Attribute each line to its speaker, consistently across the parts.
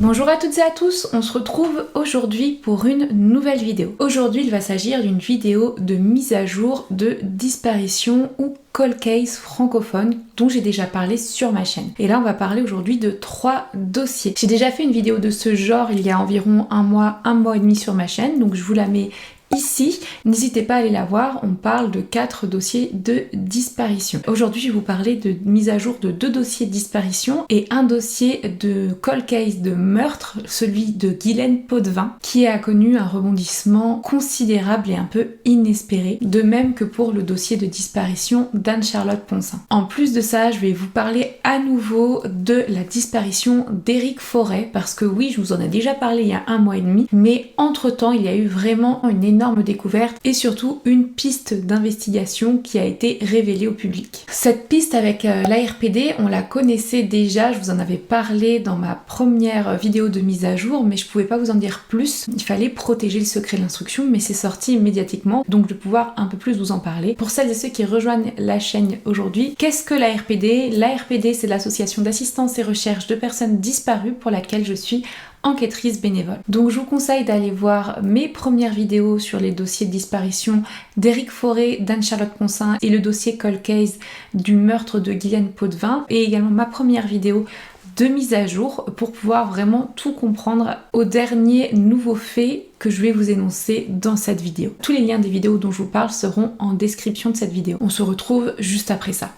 Speaker 1: Bonjour à toutes et à tous, on se retrouve aujourd'hui pour une nouvelle vidéo. Aujourd'hui il va s'agir d'une vidéo de mise à jour de disparition ou cold case francophone dont j'ai déjà parlé sur ma chaîne. Et là on va parler aujourd'hui de 3 dossiers. J'ai déjà fait une vidéo de ce genre il y a environ un mois et demi sur ma chaîne, donc je vous la mets ici, n'hésitez pas à aller la voir, on parle de 4 dossiers de disparition. Aujourd'hui je vais vous parler de mise à jour de 2 dossiers de disparition et un dossier de cold case de meurtre, celui de Guylaine Potvin, qui a connu un rebondissement considérable et un peu inespéré, de même que pour le dossier de disparition d'Anne-Charlotte Poncin. En plus de ça, je vais vous parler à nouveau de la disparition d'Éric Forêt, parce que oui, je vous en ai déjà parlé il y a un mois et demi, mais entre-temps, il y a eu vraiment une énorme découverte et surtout une piste d'investigation qui a été révélée au public. Cette piste avec l'ARPD, on la connaissait déjà, je vous en avais parlé dans ma première vidéo de mise à jour, mais je pouvais pas vous en dire plus. Il fallait protéger le secret de l'instruction, mais c'est sorti médiatiquement, donc je vais pouvoir un peu plus vous en parler. Pour celles et ceux qui rejoignent la chaîne aujourd'hui, qu'est-ce que l'ARPD? L'ARPD, c'est l'association d'assistance et recherche de personnes disparues pour laquelle je suis enquêtrice bénévole. Donc je vous conseille d'aller voir mes premières vidéos sur les dossiers de disparition d'Éric Forêt, d'Anne-Charlotte Poncin et le dossier cold case du meurtre de Guylaine Potvin, et également ma première vidéo de mise à jour pour pouvoir vraiment tout comprendre aux derniers nouveaux faits que je vais vous énoncer dans cette vidéo. Tous les liens des vidéos dont je vous parle seront en description de cette vidéo. On se retrouve juste après ça.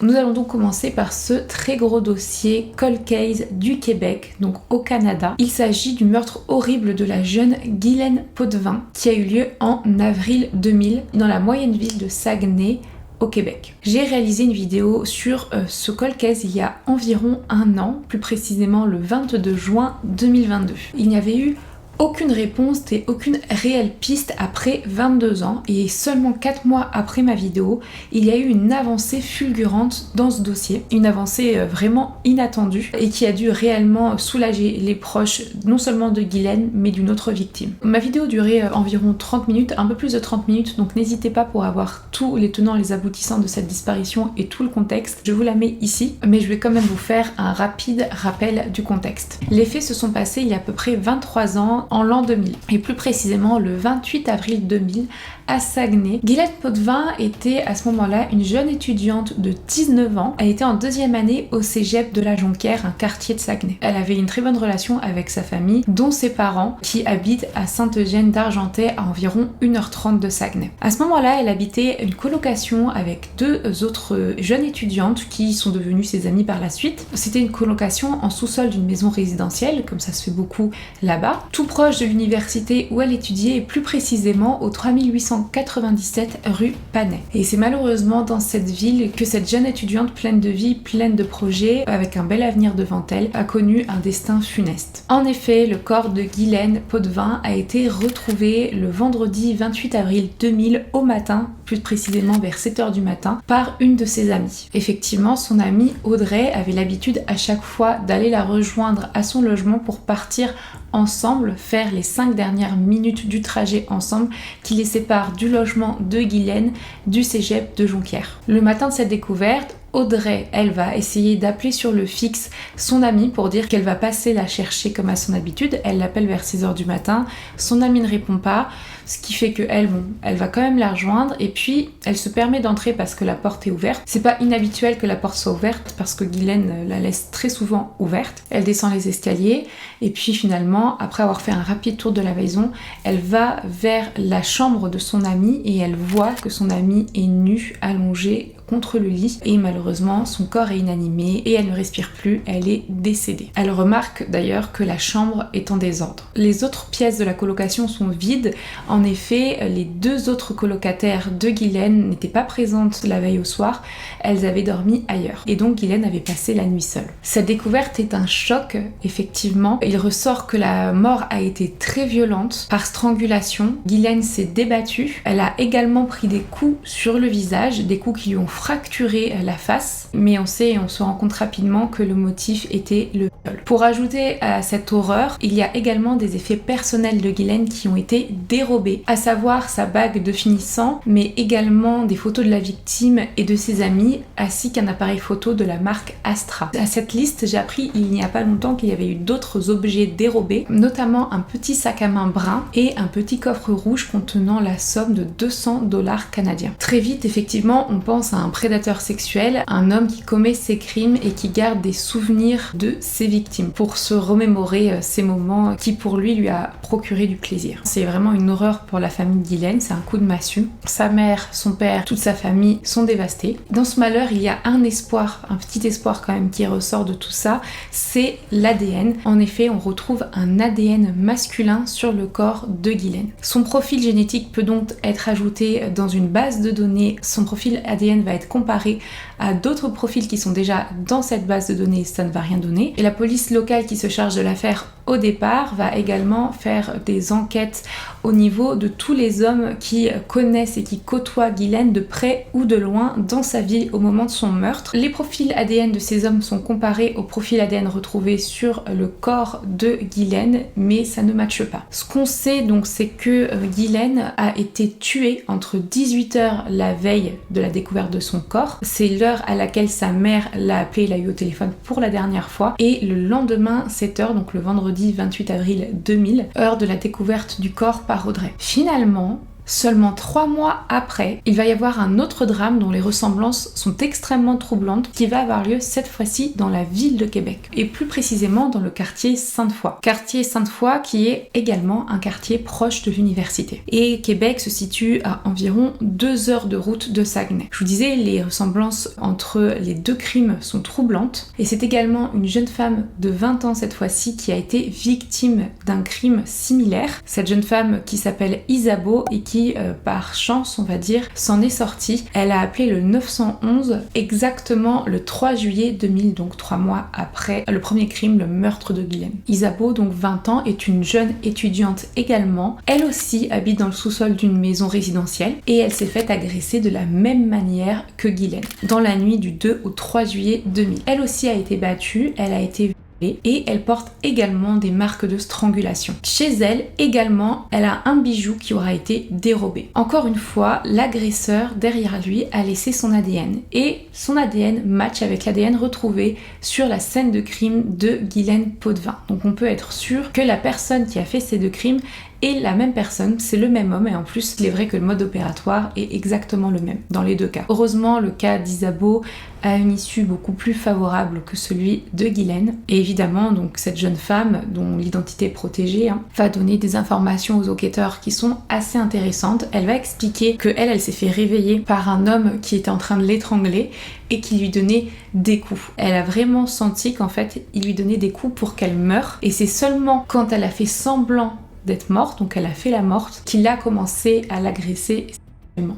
Speaker 1: Nous allons donc commencer par ce très gros dossier cold case du Québec, donc au Canada. Il s'agit du meurtre horrible de la jeune Guylaine Potvin qui a eu lieu en avril 2000 dans la moyenne ville de Saguenay, au Québec. J'ai réalisé une vidéo sur ce cold case il y a environ un an, plus précisément le 22 juin 2022. Il n'y avait eu aucune réponse et aucune réelle piste après 22 ans, et seulement 4 mois après ma vidéo, il y a eu une avancée fulgurante dans ce dossier, une avancée vraiment inattendue et qui a dû réellement soulager les proches non seulement de Guylaine mais d'une autre victime. Ma vidéo durait environ 30 minutes, un peu plus de 30 minutes, donc n'hésitez pas pour avoir tous les tenants et les aboutissants de cette disparition et tout le contexte. Je vous la mets ici, mais je vais quand même vous faire un rapide rappel du contexte. Les faits se sont passés il y a à peu près 23 ans, en l'an 2000, et plus précisément le 28 avril 2000 à Saguenay. Guylaine Potvin était à ce moment-là une jeune étudiante de 19 ans. Elle était en 2e année au cégep de la Jonquière, un quartier de Saguenay. Elle avait une très bonne relation avec sa famille, dont ses parents qui habitent à Sainte-Eugène d'Argentais, à environ 1h30 de Saguenay. À ce moment-là, elle habitait une colocation avec 2 autres jeunes étudiantes qui sont devenues ses amies par la suite. C'était une colocation en sous-sol d'une maison résidentielle, comme ça se fait beaucoup là-bas, tout proche de l'université où elle étudiait, et plus précisément au 3897 rue Panay. Et c'est malheureusement dans cette ville que cette jeune étudiante pleine de vie, pleine de projets, avec un bel avenir devant elle, a connu un destin funeste. En effet, le corps de Guylaine Potvin a été retrouvé le vendredi 28 avril 2000 au matin, plus précisément vers 7h du matin, par une de ses amies. Effectivement, son amie Audrey avait l'habitude à chaque fois d'aller la rejoindre à son logement pour partir ensemble, faire les 5 dernières minutes du trajet ensemble qui les sépare du logement de Guylaine du cégep de Jonquière. Le matin de cette découverte, Audrey, elle va essayer d'appeler sur le fixe son amie pour dire qu'elle va passer la chercher comme à son habitude. Elle l'appelle vers 6h du matin, son amie ne répond pas, ce qui fait que elle va quand même la rejoindre, et puis elle se permet d'entrer parce que la porte est ouverte. C'est pas inhabituel que la porte soit ouverte parce que Guylaine la laisse très souvent ouverte. Elle descend les escaliers et puis finalement, après avoir fait un rapide tour de la maison, elle va vers la chambre de son amie et elle voit que son amie est nue, allongée, contre le lit et malheureusement son corps est inanimé et elle ne respire plus, elle est décédée. Elle remarque d'ailleurs que la chambre est en désordre. Les autres pièces de la colocation sont vides. En effet, les 2 autres colocataires de Ghislaine n'étaient pas présentes la veille au soir, elles avaient dormi ailleurs. Et donc Ghislaine avait passé la nuit seule. Cette découverte est un choc, effectivement. Il ressort que la mort a été très violente, par strangulation. Ghislaine s'est débattue. Elle a également pris des coups sur le visage, des coups qui lui ont fracturé la face. Mais on sait et on se rend compte rapidement que le motif était le viol. Pour ajouter à cette horreur, il y a également des effets personnels de Ghislaine qui ont été dérobés, à savoir sa bague de finissant, mais également des photos de la victime et de ses amis, ainsi qu'un appareil photo de la marque Astra. À cette liste, j'ai appris il n'y a pas longtemps qu'il y avait eu d'autres objets dérobés, notamment un petit sac à main brun et un petit coffre rouge contenant la somme de 200 $ canadiens. Très vite, effectivement, on pense à un prédateur sexuel, un homme qui commet ses crimes et qui garde des souvenirs de ses victimes pour se remémorer ces moments qui pour lui a procuré du plaisir. C'est vraiment une horreur pour la famille Ghislaine, c'est un coup de massue. Sa mère, son père, toute sa famille sont dévastés. Dans ce malheur, il y a un espoir, un petit espoir quand même qui ressort de tout ça, c'est l'ADN. En effet, on retrouve un ADN masculin sur le corps de Ghislaine. Son profil génétique peut donc être ajouté dans une base de données. Son profil ADN va être comparé à d'autres profils qui sont déjà dans cette base de données, ça ne va rien donner. Et la police locale qui se charge de l'affaire au départ va également faire des enquêtes au niveau de tous les hommes qui connaissent et qui côtoient Ghislaine de près ou de loin dans sa vie au moment de son meurtre. Les profils ADN de ces hommes sont comparés aux profils ADN retrouvés sur le corps de Ghislaine, mais ça ne matche pas. Ce qu'on sait donc, c'est que Ghislaine a été tuée entre 18h la veille de la découverte de son corps. C'est l'heure à laquelle sa mère l'a appelée, l'a eu au téléphone pour la dernière fois, et le lendemain 7h, donc le vendredi 28 avril 2000, heure de la découverte du corps par Audrey. Finalement, seulement 3 mois après, il va y avoir un autre drame dont les ressemblances sont extrêmement troublantes qui va avoir lieu cette fois-ci dans la ville de Québec et plus précisément dans le quartier Sainte-Foy. Quartier Sainte-Foy qui est également un quartier proche de l'université. Et Québec se situe à environ 2 heures de route de Saguenay. Je vous disais, les ressemblances entre les 2 crimes sont troublantes et c'est également une jeune femme de 20 ans cette fois-ci qui a été victime d'un crime similaire. Cette jeune femme qui s'appelle Isabeau et qui par chance, on va dire, s'en est sortie. Elle a appelé le 911 exactement le 3 juillet 2000, donc 3 mois après le premier crime, le meurtre de Ghislaine. Isabeau, donc 20 ans, est une jeune étudiante également. Elle aussi habite dans le sous-sol d'une maison résidentielle et elle s'est faite agresser de la même manière que Ghislaine, dans la nuit du 2 au 3 juillet 2000. Elle aussi a été battue, elle a été et elle porte également des marques de strangulation. Chez elle également, elle a un bijou qui aura été dérobé. Encore une fois, l'agresseur derrière lui a laissé son ADN et son ADN match avec l'ADN retrouvé sur la scène de crime de Ghislaine Potvin. Donc on peut être sûr que la personne qui a fait ces 2 crimes est la même personne, c'est le même homme et en plus il est vrai que le mode opératoire est exactement le même dans les 2 cas. Heureusement, le cas d'Isabeau a une issue beaucoup plus favorable que celui de Ghislaine et évidemment donc cette jeune femme dont l'identité est protégée va donner des informations aux enquêteurs qui sont assez intéressantes. Elle va expliquer que elle s'est fait réveiller par un homme qui était en train de l'étrangler et qui lui donnait des coups. Elle a vraiment senti qu'en fait il lui donnait des coups pour qu'elle meure et c'est seulement quand elle a fait semblant d'être morte, donc elle a fait la morte, qu'il a commencé à l'agresser.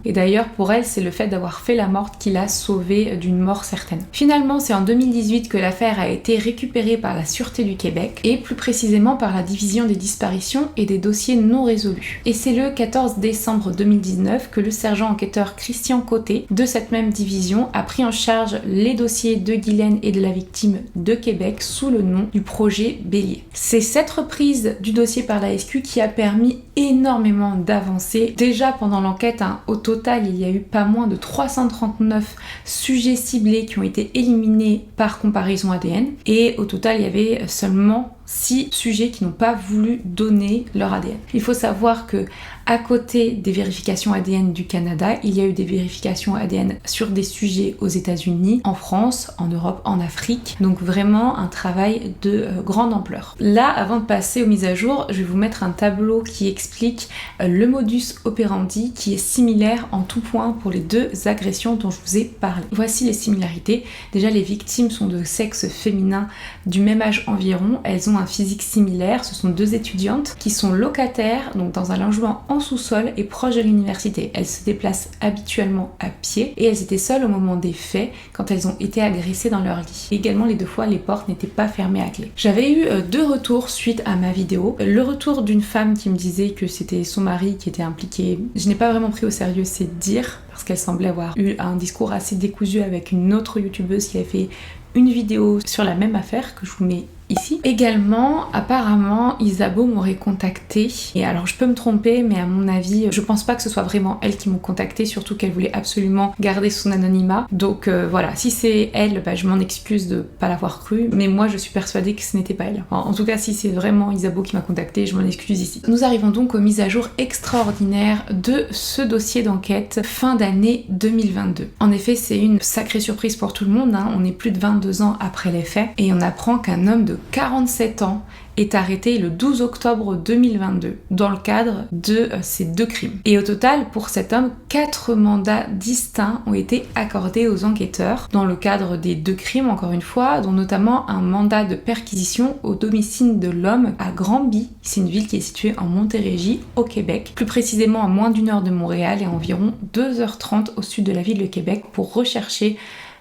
Speaker 1: Et d'ailleurs, pour elle, c'est le fait d'avoir fait la morte qui l'a sauvée d'une mort certaine. Finalement, c'est en 2018 que l'affaire a été récupérée par la Sûreté du Québec et plus précisément par la Division des disparitions et des dossiers non résolus. Et c'est le 14 décembre 2019 que le sergent enquêteur Christian Côté de cette même division a pris en charge les dossiers de Ghislaine et de la victime de Québec sous le nom du projet Bélier. C'est cette reprise du dossier par la SQ qui a permis énormément d'avancer. Déjà pendant l'enquête, au total, il y a eu pas moins de 339 sujets ciblés qui ont été éliminés par comparaison ADN et au total, il y avait seulement 6 sujets qui n'ont pas voulu donner leur ADN. Il faut savoir que à côté des vérifications ADN du Canada, il y a eu des vérifications ADN sur des sujets aux États-Unis, en France, en Europe, en Afrique. Donc vraiment un travail de grande ampleur. Là, avant de passer aux mises à jour, je vais vous mettre un tableau qui explique le modus operandi qui est similaire en tout point pour les 2 agressions dont je vous ai parlé. Voici les similarités. Déjà, les victimes sont de sexe féminin du même âge environ. Elles ont un physique similaire. Ce sont 2 étudiantes qui sont locataires, donc dans un logement en sous-sol et proche de l'université. Elles se déplacent habituellement à pied et elles étaient seules au moment des faits quand elles ont été agressées dans leur lit. Également, les 2 fois, les portes n'étaient pas fermées à clé. J'avais eu 2 retours suite à ma vidéo. Le retour d'une femme qui me disait que c'était son mari qui était impliqué. Je n'ai pas vraiment pris au sérieux ses dires parce qu'elle semblait avoir eu un discours assez décousu avec une autre youtubeuse qui avait fait une vidéo sur la même affaire que je vous mets ici. Également, apparemment, Isabeau m'aurait contacté. Et alors, je peux me tromper, mais à mon avis, je pense pas que ce soit vraiment elle qui m'ont contacté, surtout qu'elle voulait absolument garder son anonymat. Donc voilà, si c'est elle, je m'en excuse de pas l'avoir cru, mais moi, je suis persuadée que ce n'était pas elle. Enfin, en tout cas, si c'est vraiment Isabeau qui m'a contacté, je m'en excuse ici. Nous arrivons donc aux mises à jour extraordinaires de ce dossier d'enquête fin d'année 2022. En effet, c'est une sacrée surprise pour tout le monde, hein. On est plus de 22 ans après les faits, et on apprend qu'un homme de 47 ans est arrêté le 12 octobre 2022 dans le cadre de ces 2 crimes. Et au total, pour cet homme, 4 mandats distincts ont été accordés aux enquêteurs dans le cadre des 2 crimes, encore une fois, dont notamment un mandat de perquisition au domicile de l'homme à Granby. C'est une ville qui est située en Montérégie, au Québec, plus précisément à moins d'1 heure de Montréal et à environ 2h30 au sud de la ville de Québec pour rechercher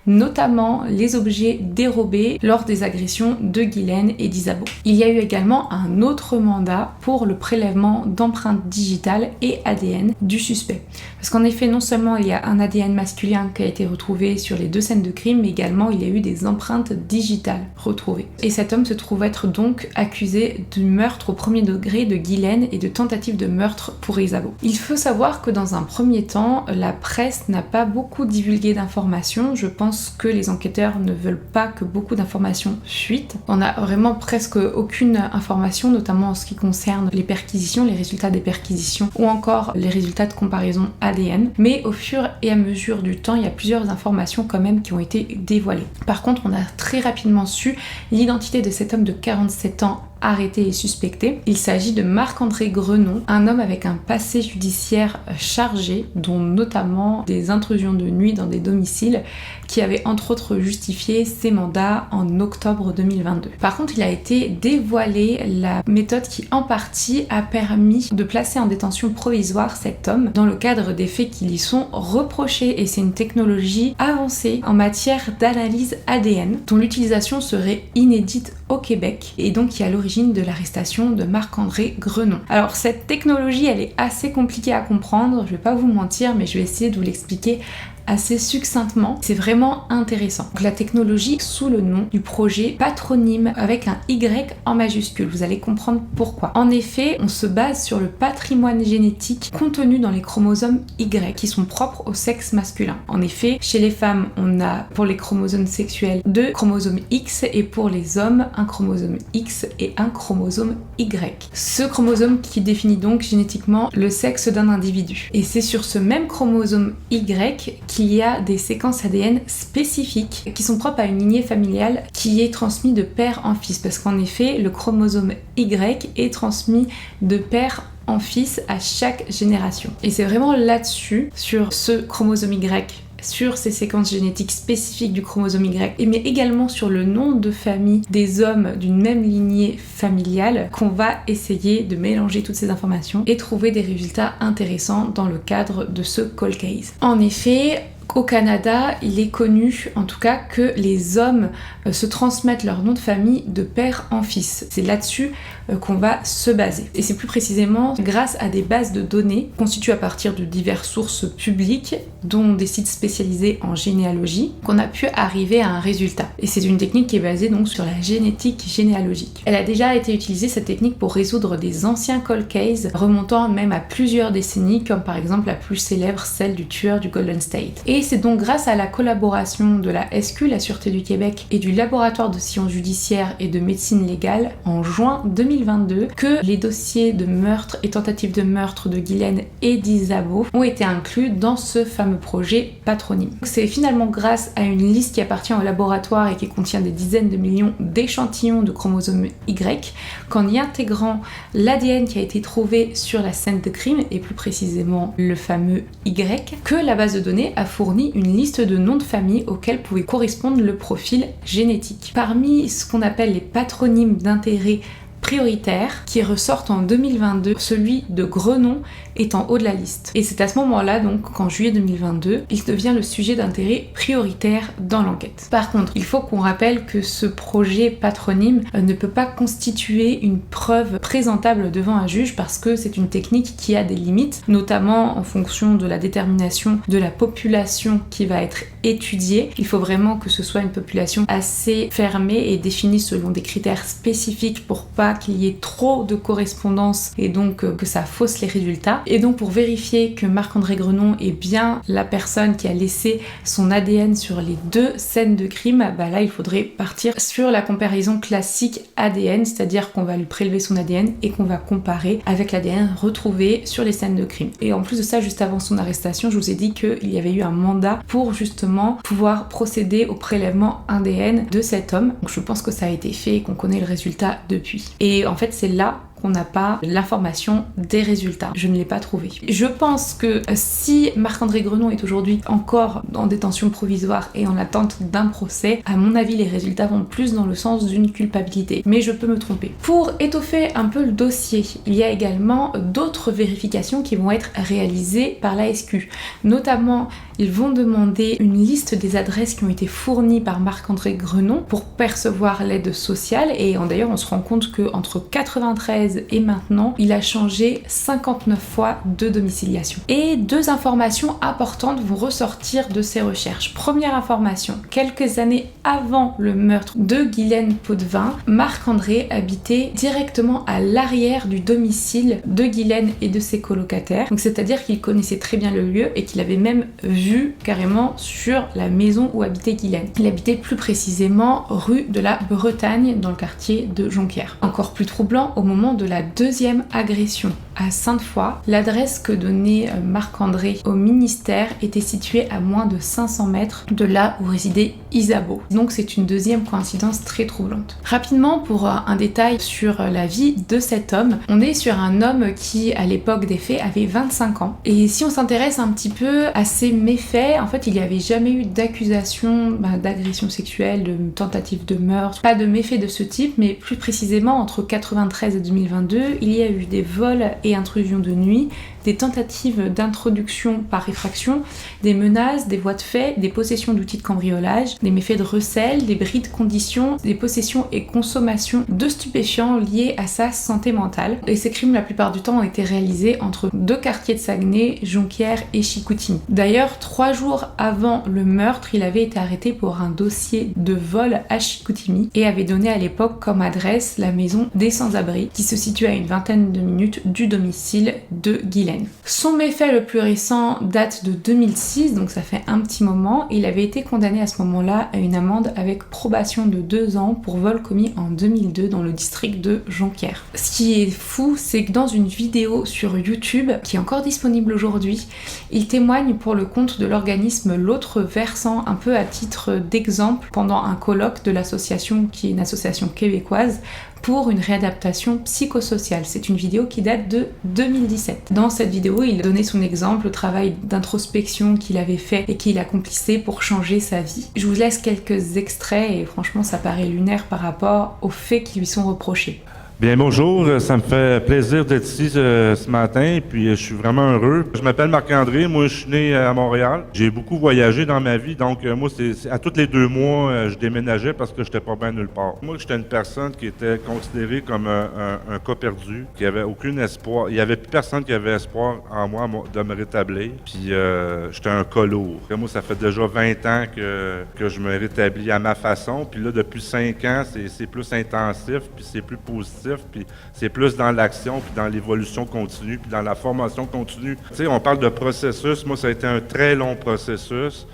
Speaker 1: notamment les objets dérobés lors des agressions de Ghislaine et d'Isabeau. Il y a eu également un autre mandat pour le prélèvement d'empreintes digitales et ADN du suspect. Parce qu'en effet, non seulement il y a un ADN masculin qui a été retrouvé sur les 2 scènes de crime, mais également il y a eu des empreintes digitales retrouvées. Et cet homme se trouve être donc accusé du meurtre au 1er degré de Ghislaine et de tentative de meurtre pour Isabeau. Il faut savoir que dans un premier temps, la presse n'a pas beaucoup divulgué d'informations. Je pense que les enquêteurs ne veulent pas que beaucoup d'informations fuitent. On n'a vraiment presque aucune information, notamment en ce qui concerne les perquisitions, les résultats des perquisitions ou encore les résultats de comparaison ADN. Mais au fur et à mesure du temps, il y a plusieurs informations quand même qui ont été dévoilées. Par contre, on a très rapidement su l'identité de cet homme de 47 ans arrêté et suspecté. Il s'agit de Marc-André Grenon, un homme avec un passé judiciaire chargé, dont notamment des intrusions de nuit dans des domiciles, qui avait entre autres justifié ses mandats en octobre 2022. Par contre, il a été dévoilé la méthode qui en partie a permis de placer en détention provisoire cet homme dans le cadre des faits qui lui sont reprochés, et c'est une technologie avancée en matière d'analyse ADN dont l'utilisation serait inédite au Québec et donc qui est à l'origine de l'arrestation de Marc-André Grenon. Alors cette technologie, elle est assez compliquée à comprendre, je vais pas vous mentir, mais je vais essayer de vous l'expliquer assez succinctement. C'est vraiment intéressant. Donc, la technologie sous le nom du projet Patronyme avec un Y en majuscule. Vous allez comprendre pourquoi. En effet, on se base sur le patrimoine génétique contenu dans les chromosomes Y qui sont propres au sexe masculin. En effet, chez les femmes, on a pour les chromosomes sexuels 2 chromosomes X et pour les hommes, un chromosome X et un chromosome Y. Ce chromosome qui définit donc génétiquement le sexe d'un individu. Et c'est sur ce même chromosome Y qu'il y a des séquences ADN spécifiques qui sont propres à une lignée familiale qui est transmise de père en fils, parce qu'en effet le chromosome Y est transmis de père en fils à chaque génération. Et c'est vraiment là-dessus, sur ce chromosome Y, sur ces séquences génétiques spécifiques du chromosome Y, mais également sur le nom de famille des hommes d'une même lignée familiale, qu'on va essayer de mélanger toutes ces informations et trouver des résultats intéressants dans le cadre de ce cold case. En effet, au Canada, il est connu en tout cas que les hommes se transmettent leur nom de famille de père en fils. C'est là-dessus qu'on va se baser. Et c'est plus précisément grâce à des bases de données constituées à partir de diverses sources publiques, dont des sites spécialisés en généalogie, qu'on a pu arriver à un résultat. Et c'est une technique qui est basée donc sur la génétique généalogique. Elle a déjà été utilisée, cette technique, pour résoudre des anciens cold cases remontant même à plusieurs décennies, comme par exemple la plus célèbre, celle du tueur du Golden State. Et Et c'est donc grâce à la collaboration de la SQ, la Sûreté du Québec, et du Laboratoire de sciences judiciaires et de médecine légale en juin 2022 que les dossiers de meurtre et tentative de meurtre de Ghislaine et d'Isabeau ont été inclus dans ce fameux projet patronyme. C'est finalement grâce à une liste qui appartient au laboratoire et qui contient des dizaines de millions d'échantillons de chromosomes Y qu'en y intégrant l'ADN qui a été trouvé sur la scène de crime, et plus précisément le fameux Y, que la base de données a fourni une liste de noms de famille auxquels pouvait correspondre le profil génétique. Parmi ce qu'on appelle les patronymes d'intérêt prioritaires qui ressortent en 2022, celui de Grenon est en haut de la liste. Et c'est à ce moment-là, donc qu'en juillet 2022, il devient le sujet d'intérêt prioritaire dans l'enquête. Par contre, il faut qu'on rappelle que ce projet patronyme ne peut pas constituer une preuve présentable devant un juge parce que c'est une technique qui a des limites, notamment en fonction de la détermination de la population qui va être étudiée. Il faut vraiment que ce soit une population assez fermée et définie selon des critères spécifiques pour pas qu'il y ait trop de correspondance et donc que ça fausse les résultats. Et donc pour vérifier que Marc-André Grenon est bien la personne qui a laissé son ADN sur les deux scènes de crime, bah là il faudrait partir sur la comparaison classique ADN, c'est-à-dire qu'on va lui prélever son ADN et qu'on va comparer avec l'ADN retrouvé sur les scènes de crime. Et en plus de ça, juste avant son arrestation, je vous ai dit qu'il y avait eu un mandat pour justement pouvoir procéder au prélèvement ADN de cet homme. Donc je pense que ça a été fait et qu'on connaît le résultat depuis. Et en fait c'est là qu'on n'a pas l'information des résultats. Je ne l'ai pas trouvé. Je pense que si Marc-André Grenon est aujourd'hui encore en détention provisoire et en attente d'un procès, à mon avis les résultats vont plus dans le sens d'une culpabilité. Mais je peux me tromper. Pour étoffer un peu le dossier, il y a également d'autres vérifications qui vont être réalisées par la SQ. Notamment, ils vont demander une liste des adresses qui ont été fournies par Marc-André Grenon pour percevoir l'aide sociale. Et d'ailleurs, on se rend compte qu'entre 93 et maintenant, il a changé 59 fois de domiciliation. Et deux informations importantes vont ressortir de ces recherches. Première information, quelques années avant le meurtre de Ghislaine Potvin, Marc-André habitait directement à l'arrière du domicile de Ghislaine et de ses colocataires. Donc c'est-à-dire qu'il connaissait très bien le lieu et qu'il avait même vu carrément sur la maison où habitait Ghislaine. Il habitait plus précisément rue de la Bretagne dans le quartier de Jonquière. Encore plus troublant, au moment de la deuxième agression à Sainte-Foy, l'adresse que donnait Marc-André au ministère était située à moins de 500 mètres de là où résidait Isabeau. Donc c'est une deuxième coïncidence très troublante. Rapidement, pour un détail sur la vie de cet homme, on est sur un homme qui, à l'époque des faits, avait 25 ans. Et si on s'intéresse un petit peu à ses méfaits, en fait, il n'y avait jamais eu d'accusation d'agression sexuelle, de tentative de meurtre, pas de méfaits de ce type, mais plus précisément, entre 93 et 2022, il y a eu des vols et intrusions de nuit, des tentatives d'introduction par effraction, des menaces, des voies de fait, des possessions d'outils de cambriolage, des méfaits de recel, des bris de conditions, des possessions et consommations de stupéfiants liés à sa santé mentale. Et ces crimes, la plupart du temps, ont été réalisés entre deux quartiers de Saguenay, Jonquière et Chicoutimi. D'ailleurs, 3 jours avant le meurtre, il avait été arrêté pour un dossier de vol à Chicoutimi et avait donné à l'époque comme adresse la maison des sans-abri qui se situe à une vingtaine de minutes du domicile de Ghislaine. Son méfait le plus récent date de 2006, donc ça fait un petit moment. Il avait été condamné à ce moment-là à une amende avec probation de 2 ans pour vol commis en 2002 dans le district de Jonquière. Ce qui est fou, c'est que dans une vidéo sur YouTube, qui est encore disponible aujourd'hui, il témoigne pour le compte de l'organisme L'Autre Versant, un peu à titre d'exemple, pendant un colloque de l'association, qui est une association québécoise, pour une réadaptation psychosociale. C'est une vidéo qui date de 2017. Dans cette vidéo, il donnait son exemple, le travail d'introspection qu'il avait fait et qu'il accomplissait pour changer sa vie. Je vous laisse quelques extraits et franchement, ça paraît lunaire par rapport aux faits qui lui sont reprochés.
Speaker 2: Bien, bonjour, ça me fait plaisir d'être ici ce matin, puis je suis vraiment heureux. Je m'appelle Marc-André, moi je suis né à Montréal. J'ai beaucoup voyagé dans ma vie, donc moi c'est à tous les 2 mois, je déménageais parce que j'étais pas bien nulle part. Moi j'étais une personne qui était considérée comme un cas perdu, qui avait aucun espoir. Il y avait plus personne qui avait espoir en moi de me rétablir, puis j'étais un cas lourd. Moi ça fait déjà 20 ans que je me rétablis à ma façon, puis là depuis 5 ans c'est plus intensif, puis c'est plus positif. positif, puis c'est plus dans l'action, puis dans l'évolution continue, puis dans la formation continue. Tu sais, on parle de processus. Moi, ça a été un très long processus.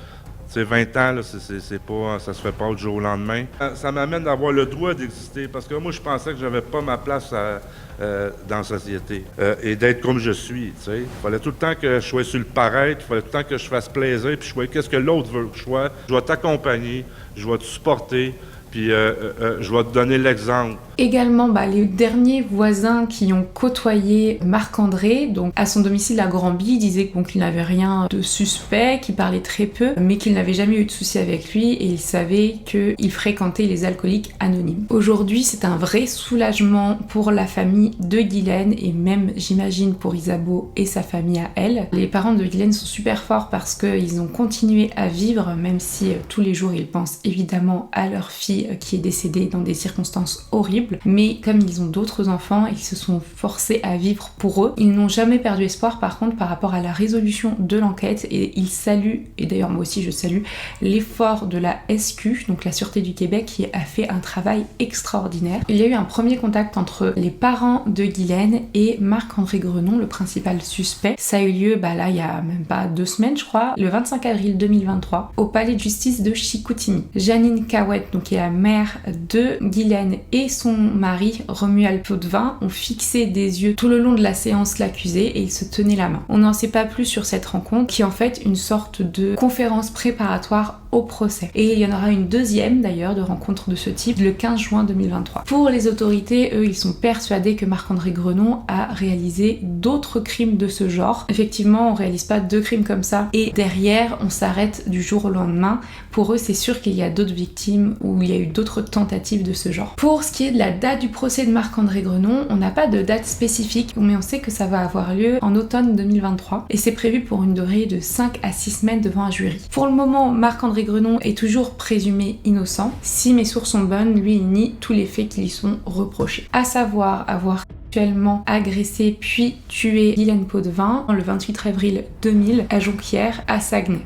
Speaker 2: C'est 20 ans, là, c'est pas, ça se fait pas du jour au lendemain. Ça m'amène d'avoir le droit d'exister, parce que moi, je pensais que j'avais pas ma place dans la société et d'être comme je suis, tu sais. Il fallait tout le temps que je sois sur le paraître, il fallait tout le temps que je fasse plaisir, puis je voyais qu'est-ce que l'autre veut que je sois. Je dois t'accompagner, je dois te supporter, puis je vais te donner l'exemple.
Speaker 1: Également, les derniers voisins qui ont côtoyé Marc-André, donc à son domicile à Granby, disaient qu'il n'avait rien de suspect, qu'il parlait très peu, mais qu'il n'avait jamais eu de soucis avec lui et il savait qu'il fréquentait les alcooliques anonymes. Aujourd'hui, c'est un vrai soulagement pour la famille de Guylaine et même, j'imagine, pour Isabeau et sa famille à elle. Les parents de Guylaine sont super forts parce qu'ils ont continué à vivre, même si tous les jours ils pensent évidemment à leur fille qui est décédée dans des circonstances horribles. Mais comme ils ont d'autres enfants et qu'ils se sont forcés à vivre pour eux, ils n'ont jamais perdu espoir par contre par rapport à la résolution de l'enquête et ils saluent, et d'ailleurs moi aussi je salue, l'effort de la SQ, donc la Sûreté du Québec, qui a fait un travail extraordinaire. Il y a eu un premier contact entre les parents de Guylaine et Marc-André Grenon, le principal suspect. Ça a eu lieu là il y a même pas 2 semaines je crois, le 25 avril 2023 au palais de justice de Chicoutimi. Janine Cahouette, donc qui est la mère de Guylaine, et son mari Romuald Potvin ont fixé des yeux tout le long de la séance l'accusé et ils se tenaient la main. On n'en sait pas plus sur cette rencontre qui est en fait une sorte de conférence préparatoire au procès. Et il y en aura une deuxième d'ailleurs de rencontre de ce type le 15 juin 2023. Pour les autorités, eux, ils sont persuadés que Marc-André Grenon a réalisé d'autres crimes de ce genre. Effectivement, on réalise pas 2 crimes comme ça et derrière on s'arrête du jour au lendemain. Pour eux, c'est sûr qu'il y a d'autres victimes ou il y a eu d'autres tentatives de ce genre. Pour ce qui est de la date du procès de Marc-André Grenon, on n'a pas de date spécifique, mais on sait que ça va avoir lieu en automne 2023 et c'est prévu pour une durée de 5 à 6 semaines devant un jury. Pour le moment, Marc-André Grenon est toujours présumé innocent. Si mes sources sont bonnes, lui il nie tous les faits qui lui sont reprochés. À savoir avoir actuellement agressé puis tué Guylaine Potvin le 28 avril 2000 à Jonquière, à Saguenay.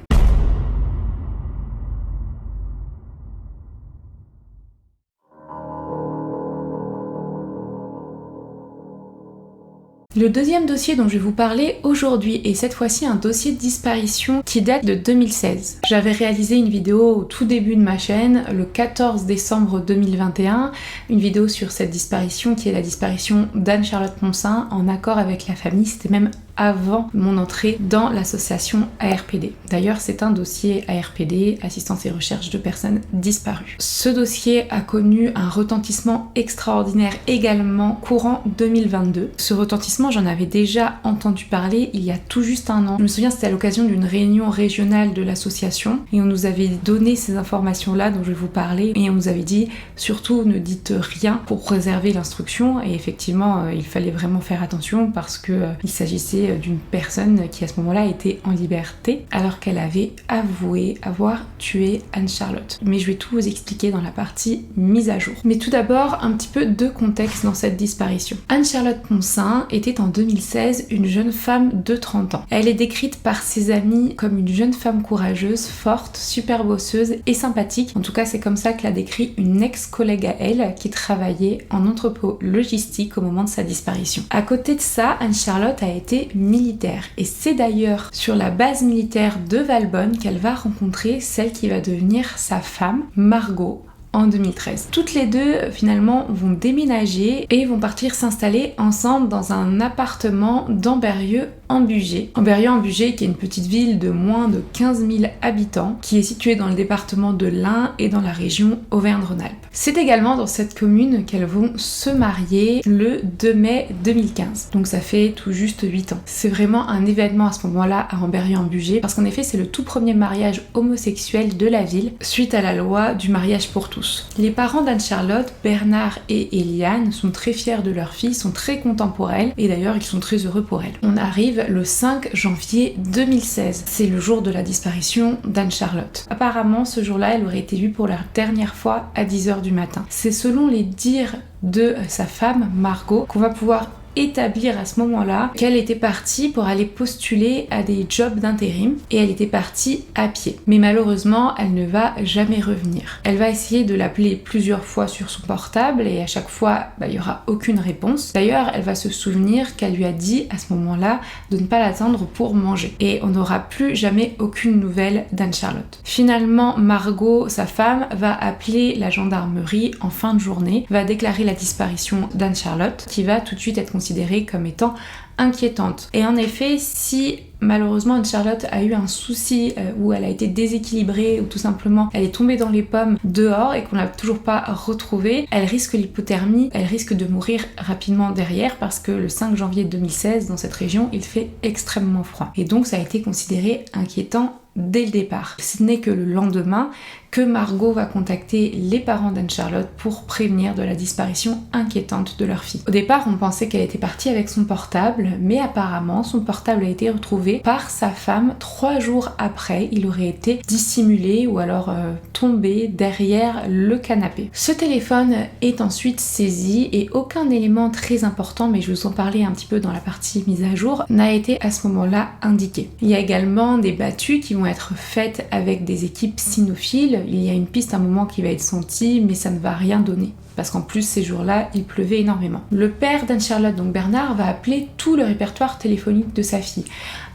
Speaker 1: Le deuxième dossier dont je vais vous parler aujourd'hui est cette fois-ci un dossier de disparition qui date de 2016. J'avais réalisé une vidéo au tout début de ma chaîne, le 14 décembre 2021, une vidéo sur cette disparition qui est la disparition d'Anne-Charlotte Poncin en accord avec la famille. C'était même avant mon entrée dans l'association ARPD. D'ailleurs, c'est un dossier ARPD, assistance et recherche de personnes disparues. Ce dossier a connu un retentissement extraordinaire également courant 2022. Ce retentissement, j'en avais déjà entendu parler il y a tout juste un an. Je me souviens, c'était à l'occasion d'une réunion régionale de l'association et on nous avait donné ces informations-là dont je vais vous parler et on nous avait dit surtout ne dites rien pour préserver l'instruction et effectivement, il fallait vraiment faire attention parce que il s'agissait d'une personne qui à ce moment-là était en liberté alors qu'elle avait avoué avoir tué Anne-Charlotte. Mais je vais tout vous expliquer dans la partie mise à jour. Mais tout d'abord, un petit peu de contexte dans cette disparition. Anne-Charlotte Poncin était en 2016 une jeune femme de 30 ans. Elle est décrite par ses amis comme une jeune femme courageuse, forte, super bosseuse et sympathique. En tout cas, c'est comme ça que l'a décrit une ex-collègue à elle qui travaillait en entrepôt logistique au moment de sa disparition. À côté de ça, Anne-Charlotte a été militaire et c'est d'ailleurs sur la base militaire de Valbonne qu'elle va rencontrer celle qui va devenir sa femme, Margot, en 2013. Toutes les deux finalement vont déménager et vont partir s'installer ensemble dans un appartement d'Ambérieu en Bugey. Ambérieu en Bugey qui est une petite ville de moins de 15 000 habitants qui est située dans le département de l'Ain et dans la région Auvergne-Rhône-Alpes. C'est également dans cette commune qu'elles vont se marier le 2 mai 2015. Donc ça fait tout juste 8 ans. C'est vraiment un événement à ce moment-là à Ambérieu en Bugey parce qu'en effet c'est le tout premier mariage homosexuel de la ville suite à la loi du mariage pour tous. Les parents d'Anne-Charlotte, Bernard et Eliane, sont très fiers de leur fille, sont très contents pour elle et d'ailleurs ils sont très heureux pour elle. On arrive le 5 janvier 2016. C'est le jour de la disparition d'Anne-Charlotte. Apparemment, ce jour-là, elle aurait été vue pour la dernière fois à 10h du matin. C'est selon les dires de sa femme, Margot, qu'on va pouvoir établir à ce moment-là qu'elle était partie pour aller postuler à des jobs d'intérim et elle était partie à pied. Mais malheureusement, elle ne va jamais revenir. Elle va essayer de l'appeler plusieurs fois sur son portable et à chaque fois, il n'y aura aucune réponse. D'ailleurs, elle va se souvenir qu'elle lui a dit à ce moment-là de ne pas l'attendre pour manger. Et on n'aura plus jamais aucune nouvelle d'Anne-Charlotte. Finalement, Margot, sa femme, va appeler la gendarmerie en fin de journée, va déclarer la disparition d'Anne-Charlotte, qui va tout de suite être considérée comme étant inquiétante. Et en effet, si malheureusement Anne-Charlotte a eu un souci où elle a été déséquilibrée ou tout simplement elle est tombée dans les pommes dehors et qu'on l'a toujours pas retrouvée, elle risque l'hypothermie, elle risque de mourir rapidement derrière parce que le 5 janvier 2016 dans cette région il fait extrêmement froid. Et donc ça a été considéré inquiétant dès le départ. Ce n'est que le lendemain que Margot va contacter les parents d'Anne-Charlotte pour prévenir de la disparition inquiétante de leur fille. Au départ, on pensait qu'elle était partie avec son portable, mais apparemment, son portable a été retrouvé par sa femme 3 jours après. Il aurait été dissimulé ou alors tombé derrière le canapé. Ce téléphone est ensuite saisi et aucun élément très important, mais je vais vous en parler un petit peu dans la partie mise à jour, n'a été à ce moment-là indiqué. Il y a également des battues qui vont être faites avec des équipes cynophiles. Il y a une piste à un moment qui va être sentie, mais ça ne va rien donner. Parce qu'en plus, ces jours-là, il pleuvait énormément. Le père d'Anne-Charlotte, donc Bernard, va appeler tout le répertoire téléphonique de sa fille.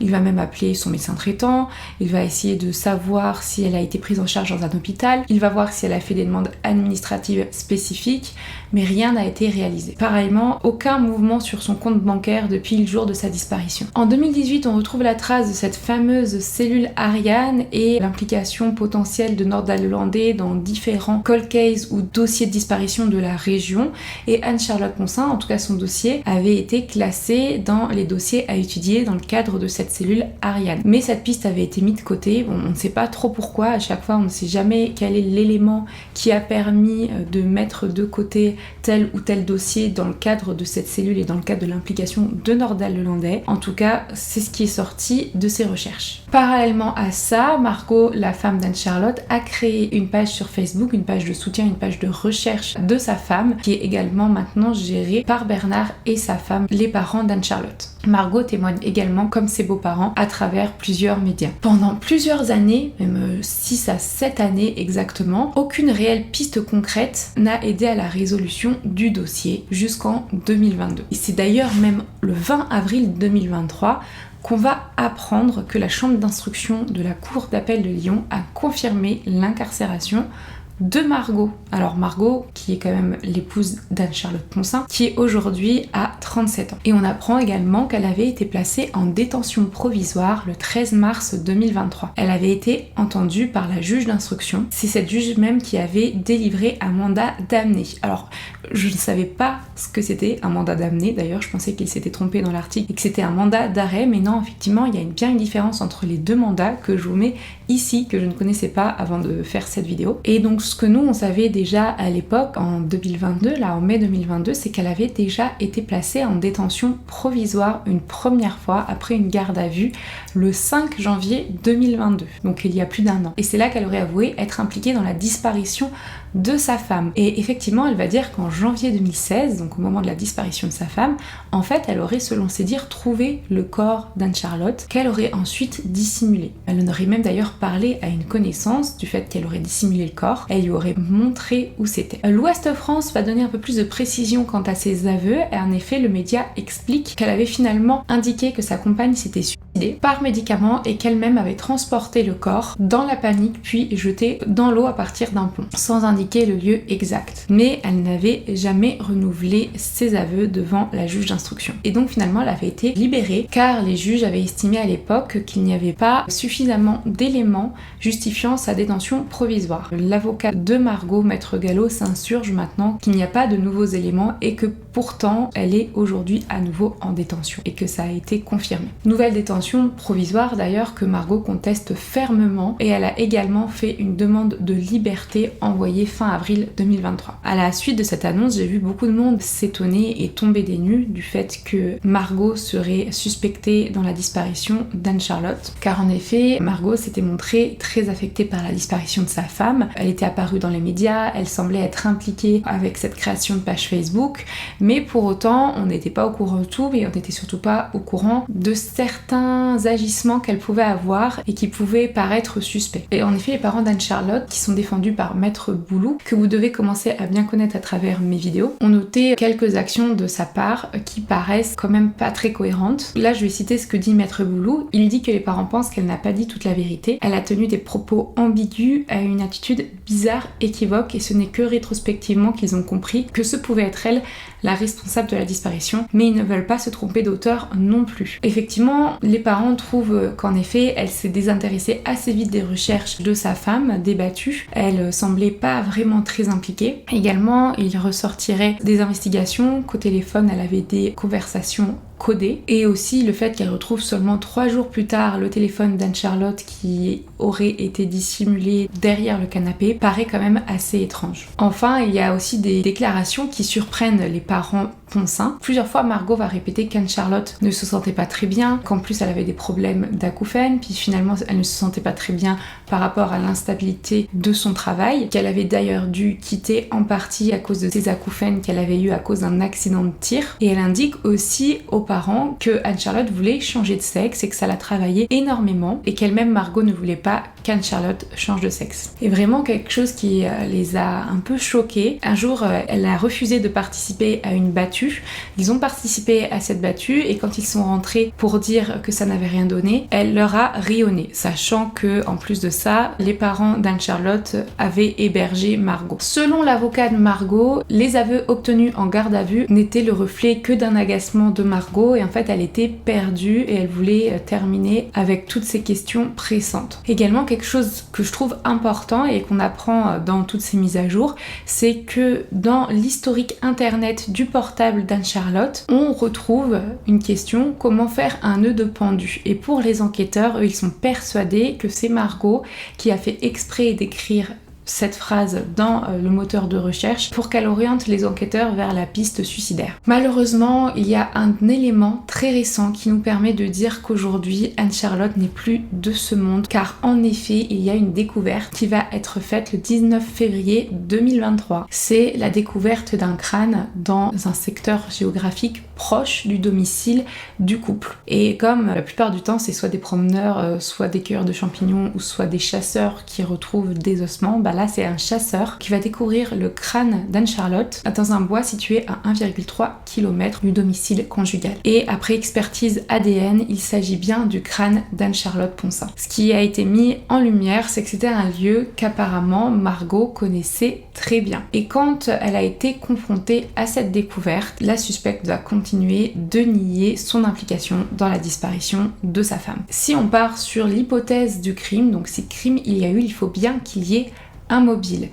Speaker 1: Il va même appeler son médecin traitant, il va essayer de savoir si elle a été prise en charge dans un hôpital, il va voir si elle a fait des demandes administratives spécifiques, mais rien n'a été réalisé. Pareillement, aucun mouvement sur son compte bancaire depuis le jour de sa disparition. En 2018, on retrouve la trace de cette fameuse cellule Ariane et l'implication potentielle de Nordal-Lelandais dans différents cold cases ou dossiers de disparition de la région, et Anne-Charlotte Poncin, en tout cas son dossier, avait été classé dans les dossiers à étudier dans le cadre de cette cellule Ariane. Mais cette piste avait été mise de côté, on ne sait pas trop pourquoi, à chaque fois on ne sait jamais quel est l'élément qui a permis de mettre de côté tel ou tel dossier dans le cadre de cette cellule et dans le cadre de l'implication de Nordal-Lelandais. En tout cas, c'est ce qui est sorti de ces recherches. Parallèlement à ça, Margot, la femme d'Anne-Charlotte, a créé une page sur Facebook, une page de soutien, une page de recherche de sa femme, qui est également maintenant gérée par Bernard et sa femme, les parents d'Anne-Charlotte. Margot témoigne également, comme ses beaux-parents, à travers plusieurs médias. Pendant plusieurs années, même 6 à 7 années exactement, aucune réelle piste concrète n'a aidé à la résolution du dossier jusqu'en 2022. Et c'est d'ailleurs même le 20 avril 2023 qu'on va apprendre que la chambre d'instruction de la cour d'appel de Lyon a confirmé l'incarcération de Margot. Alors Margot, qui est quand même l'épouse d'Anne-Charlotte Poncin, qui est aujourd'hui à 37 ans. Et on apprend également qu'elle avait été placée en détention provisoire le 13 mars 2023. Elle avait été entendue par la juge d'instruction. C'est cette juge même qui avait délivré un mandat d'amener. Alors, je ne savais pas ce que c'était un mandat d'amener, d'ailleurs je pensais qu'il s'était trompé dans l'article et que c'était un mandat d'arrêt, mais non, effectivement il y a bien une différence entre les deux mandats que je vous mets ici, que je ne connaissais pas avant de faire cette vidéo. Et donc ce que nous on savait déjà à l'époque, en 2022, là en mai 2022, c'est qu'elle avait déjà été placée en détention provisoire une première fois après une garde à vue le 5 janvier 2022, donc il y a plus d'1 an. Et c'est là qu'elle aurait avoué être impliquée dans la disparition de sa femme. Et effectivement, elle va dire qu'en janvier 2016, donc au moment de la disparition de sa femme, en fait, elle aurait, selon ses dires, trouvé le corps d'Anne-Charlotte, qu'elle aurait ensuite dissimulé. Elle en aurait même d'ailleurs parlé à une connaissance du fait qu'elle aurait dissimulé le corps. Elle lui aurait montré où c'était. L'Ouest France va donner un peu plus de précision quant à ses aveux, et en effet, le média explique qu'elle avait finalement indiqué que sa compagne s'était suicidée par médicament et qu'elle-même avait transporté le corps dans la panique puis jeté dans l'eau à partir d'un pont, sans indiquer le lieu exact. Mais elle n'avait jamais renouvelé ses aveux devant la juge d'instruction. Et donc finalement elle avait été libérée car les juges avaient estimé à l'époque qu'il n'y avait pas suffisamment d'éléments justifiant sa détention provisoire. L'avocat de Margot, Maître Gallo, s'insurge maintenant qu'il n'y a pas de nouveaux éléments et que pourtant elle est aujourd'hui à nouveau en détention et que ça a été confirmé. Nouvelle détention détention provisoire d'ailleurs que Margot conteste fermement, et elle a également fait une demande de liberté envoyée fin avril 2023. À la suite de cette annonce, j'ai vu beaucoup de monde s'étonner et tomber des nues du fait que Margot serait suspectée dans la disparition d'Anne-Charlotte, car en effet, Margot s'était montrée très affectée par la disparition de sa femme. Elle était apparue dans les médias, elle semblait être impliquée avec cette création de page Facebook, mais pour autant, on n'était pas au courant de tout, mais on n'était surtout pas au courant de certains agissements qu'elle pouvait avoir et qui pouvaient paraître suspects. Et en effet, les parents d'Anne-Charlotte, qui sont défendus par Maître Boulou, que vous devez commencer à bien connaître à travers mes vidéos, ont noté quelques actions de sa part qui paraissent quand même pas très cohérentes. Là, je vais citer ce que dit Maître Boulou. Il dit que les parents pensent qu'elle n'a pas dit toute la vérité. Elle a tenu des propos ambigus, a une attitude bizarre, équivoque, et ce n'est que rétrospectivement qu'ils ont compris que ce pouvait être elle la responsable de la disparition, mais ils ne veulent pas se tromper d'auteur non plus. Effectivement, les parents trouvent qu'en effet, elle s'est désintéressée assez vite des recherches de sa femme, débattue. Elle semblait pas vraiment très impliquée. Également, il ressortirait des investigations qu'au téléphone, elle avait des conversations codé, et aussi le fait qu'elle retrouve seulement 3 jours plus tard le téléphone d'Anne-Charlotte qui aurait été dissimulé derrière le canapé paraît quand même assez étrange. Enfin, il y a aussi des déclarations qui surprennent les parents Poncin. Plusieurs fois, Margot va répéter qu'Anne-Charlotte ne se sentait pas très bien, qu'en plus elle avait des problèmes d'acouphènes, puis finalement elle ne se sentait pas très bien par rapport à l'instabilité de son travail, qu'elle avait d'ailleurs dû quitter en partie à cause de ses acouphènes qu'elle avait eu à cause d'un accident de tir. Et elle indique aussi aux parents que Anne-Charlotte voulait changer de sexe et que ça la travaillait énormément, et qu'elle-même, Margot, ne voulait pas qu'Anne-Charlotte change de sexe. Et vraiment quelque chose qui les a un peu choqués. Un jour, elle a refusé de participer à une battue. Ils ont participé à cette battue, et quand ils sont rentrés pour dire que ça n'avait rien donné, elle leur a rionné, sachant que en plus de ça, les parents d'Anne-Charlotte avaient hébergé Margot. Selon l'avocat de Margot, les aveux obtenus en garde à vue n'étaient le reflet que d'un agacement de Margot, et en fait elle était perdue et elle voulait terminer avec toutes ces questions pressantes. Également, quelque chose que je trouve important et qu'on apprend dans toutes ces mises à jour, c'est que dans l'historique internet du portable d'Anne-Charlotte, on retrouve une question: comment faire un nœud de pendu? Et pour les enquêteurs, eux, ils sont persuadés que c'est Margot qui a fait exprès d'écrire cette phrase dans le moteur de recherche pour qu'elle oriente les enquêteurs vers la piste suicidaire. Malheureusement, il y a un élément très récent qui nous permet de dire qu'aujourd'hui Anne-Charlotte n'est plus de ce monde, car en effet, il y a une découverte qui va être faite le 19 février 2023. C'est la découverte d'un crâne dans un secteur géographique proche du domicile du couple. Et comme la plupart du temps, c'est soit des promeneurs, soit des cueilleurs de champignons, ou soit des chasseurs qui retrouvent des ossements, là c'est un chasseur qui va découvrir le crâne d'Anne-Charlotte dans un bois situé à 1,3 km du domicile conjugal. Et après expertise ADN, il s'agit bien du crâne d'Anne-Charlotte Poncin. Ce qui a été mis en lumière, c'est que c'était un lieu qu'apparemment Margot connaissait très bien. Et quand elle a été confrontée à cette découverte, la suspecte va continuer de nier son implication dans la disparition de sa femme. Si on part sur l'hypothèse du crime, donc si crime il y a eu, il faut bien qu'il y ait un mobile.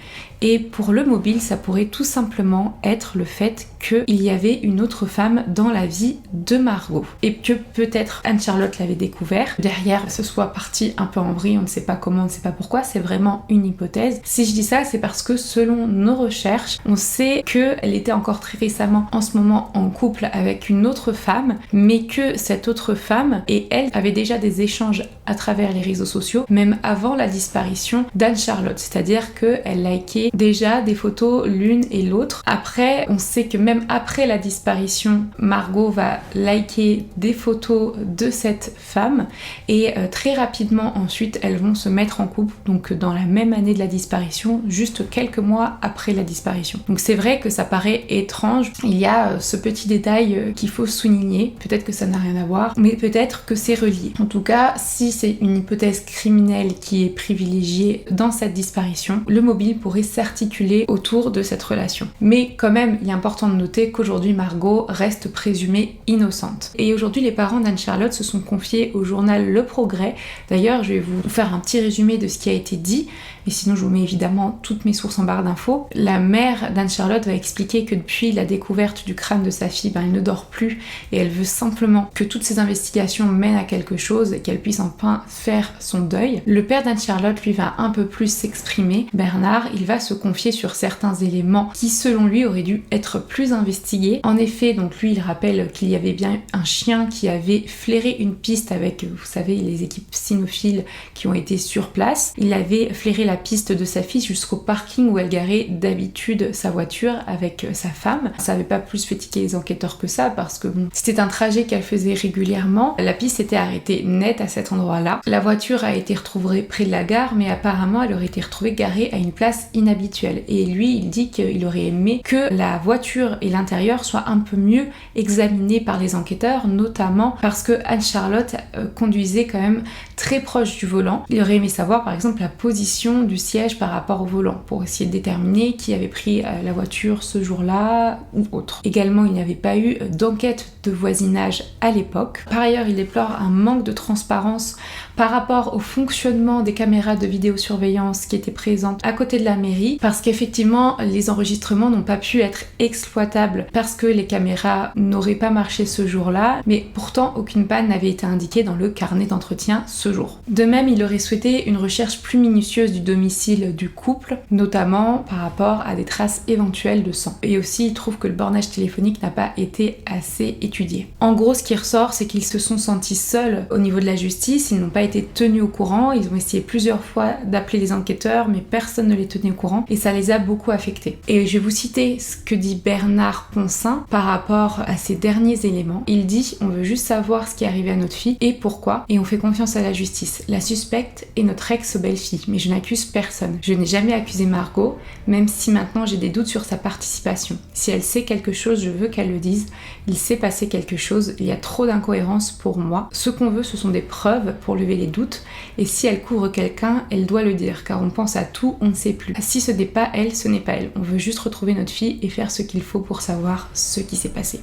Speaker 1: Et pour le mobile, ça pourrait tout simplement être le fait qu'il y avait une autre femme dans la vie de Margot. Et que peut-être Anne-Charlotte l'avait découvert. Derrière, ce soit parti un peu en vrille, on ne sait pas comment, on ne sait pas pourquoi, c'est vraiment une hypothèse. Si je dis ça, c'est parce que selon nos recherches, on sait qu'elle était encore très récemment en ce moment en couple avec une autre femme, mais que cette autre femme et elle avaient déjà des échanges à travers les réseaux sociaux, même avant la disparition d'Anne-Charlotte. C'est-à-dire qu'elle likait déjà des photos l'une et l'autre. Après, on sait que même après la disparition, Margot va liker des photos de cette femme, et très rapidement ensuite elles vont se mettre en couple, donc dans la même année de la disparition, juste quelques mois après la disparition. Donc c'est vrai que ça paraît étrange, il y a ce petit détail qu'il faut souligner, peut-être que ça n'a rien à voir, mais peut-être que c'est relié. En tout cas, si c'est une hypothèse criminelle qui est privilégiée dans cette disparition, le mobile pourrait s'articuler autour de cette relation. Mais quand même, il est important de noter qu'aujourd'hui Margot reste présumée innocente. Et aujourd'hui, les parents d'Anne-Charlotte se sont confiés au journal Le Progrès. D'ailleurs, je vais vous faire un petit résumé de ce qui a été dit, mais sinon je vous mets évidemment toutes mes sources en barre d'infos. La mère d'Anne-Charlotte va expliquer que depuis la découverte du crâne de sa fille, elle ne dort plus et elle veut simplement que toutes ces investigations mènent à quelque chose et qu'elle puisse enfin faire son deuil. Le père d'Anne-Charlotte, lui, va un peu plus s'exprimer. Bernard, il va se confier sur certains éléments qui, selon lui, auraient dû être plus investigués. En effet, donc lui, il rappelle qu'il y avait bien un chien qui avait flairé une piste avec, vous savez, les équipes cynophiles qui ont été sur place. Il avait flairé la piste de sa fille jusqu'au parking où elle garait d'habitude sa voiture avec sa femme. Ça n'avait pas plus fait tiquer les enquêteurs que ça parce que bon, c'était un trajet qu'elle faisait régulièrement. La piste était arrêtée net à cet endroit-là. La voiture a été retrouvée près de la gare, mais apparemment elle aurait été retrouvée garée à une place inhabituelle. Et lui, il dit qu'il aurait aimé que la voiture et l'intérieur soient un peu mieux examinés par les enquêteurs, notamment parce que Anne-Charlotte conduisait quand même très proche du volant. Il aurait aimé savoir par exemple la position du siège par rapport au volant pour essayer de déterminer qui avait pris la voiture ce jour-là ou autre. Également, il n'y avait pas eu d'enquête de voisinage à l'époque. Par ailleurs, il déplore un manque de transparence par rapport au fonctionnement des caméras de vidéosurveillance qui étaient présentes à côté de la mairie, parce qu'effectivement, les enregistrements n'ont pas pu être exploitables parce que les caméras n'auraient pas marché ce jour-là, mais pourtant aucune panne n'avait été indiquée dans le carnet d'entretien ce jour. De même, il aurait souhaité une recherche plus minutieuse du domicile du couple, notamment par rapport à des traces éventuelles de sang. Et aussi, il trouve que le bornage téléphonique n'a pas été assez étudié. En gros, ce qui ressort, c'est qu'ils se sont sentis seuls au niveau de la justice, ils n'ont pas été tenus au courant, ils ont essayé plusieurs fois d'appeler les enquêteurs, mais personne ne les tenait au courant, et ça les a beaucoup affectés. Et je vais vous citer ce que dit Bernard Poncin par rapport à ces derniers éléments. Il dit: on veut juste savoir ce qui est arrivé à notre fille et pourquoi, et on fait confiance à la justice. La suspecte est notre ex-belle-fille, mais je n'accuse personne. Je n'ai jamais accusé Margot, même si maintenant j'ai des doutes sur sa participation. Si elle sait quelque chose, je veux qu'elle le dise. Il s'est passé quelque chose, il y a trop d'incohérences pour moi. Ce qu'on veut, ce sont des preuves pour lever les doutes, et si elle couvre quelqu'un, elle doit le dire, car on pense à tout, on ne sait plus. Si ce n'est pas elle, ce n'est pas elle. On veut juste retrouver notre fille et faire ce qu'il faut pour savoir ce qui s'est passé.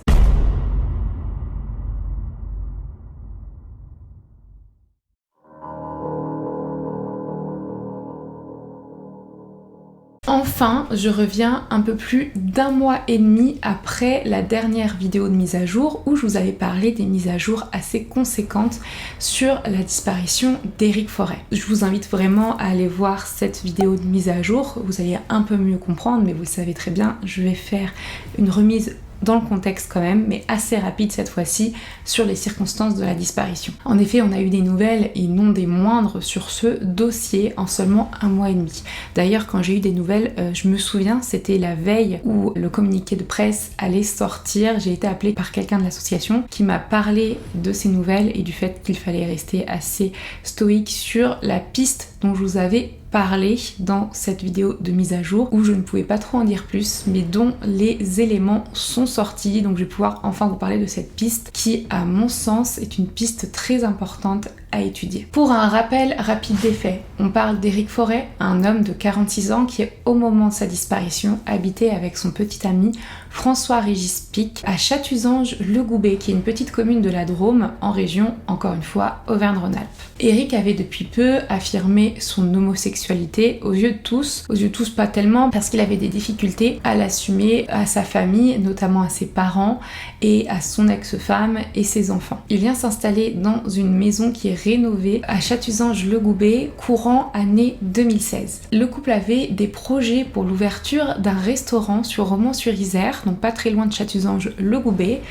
Speaker 1: Enfin, je reviens un peu plus d'un mois et demi après la dernière vidéo de mise à jour où je vous avais parlé des mises à jour assez conséquentes sur la disparition d'Éric Forêt. Je vous invite vraiment à aller voir cette vidéo de mise à jour, vous allez un peu mieux comprendre, mais vous le savez très bien, je vais faire une remise dans le contexte quand même, mais assez rapide cette fois-ci, sur les circonstances de la disparition. En effet, on a eu des nouvelles, et non des moindres, sur ce dossier en seulement un mois et demi. D'ailleurs, quand j'ai eu des nouvelles, je me souviens, c'était la veille où le communiqué de presse allait sortir. J'ai été appelée par quelqu'un de l'association qui m'a parlé de ces nouvelles et du fait qu'il fallait rester assez stoïque sur la piste dont je vous avais parler dans cette vidéo de mise à jour où je ne pouvais pas trop en dire plus, mais dont les éléments sont sortis, donc je vais pouvoir enfin vous parler de cette piste qui, à mon sens, est une piste très importante à étudier. Pour un rappel rapide des faits, on parle d'Éric Forêt, un homme de 46 ans qui, au moment de sa disparition, habitait avec son petit ami François-Régis Pic à Chatuzange-le-Goubet, qui est une petite commune de la Drôme, en région, encore une fois, Auvergne-Rhône-Alpes. Éric avait depuis peu affirmé son homosexualité aux yeux de tous pas tellement parce qu'il avait des difficultés à l'assumer à sa famille, notamment à ses parents et à son ex-femme et ses enfants. Il vient s'installer dans une maison qui est rénovée à Chatuzange-le-Goubet courant année 2016. Le couple avait des projets pour l'ouverture d'un restaurant sur Romans-sur-Isère, donc pas très loin de Chatuzange-le-Goubet,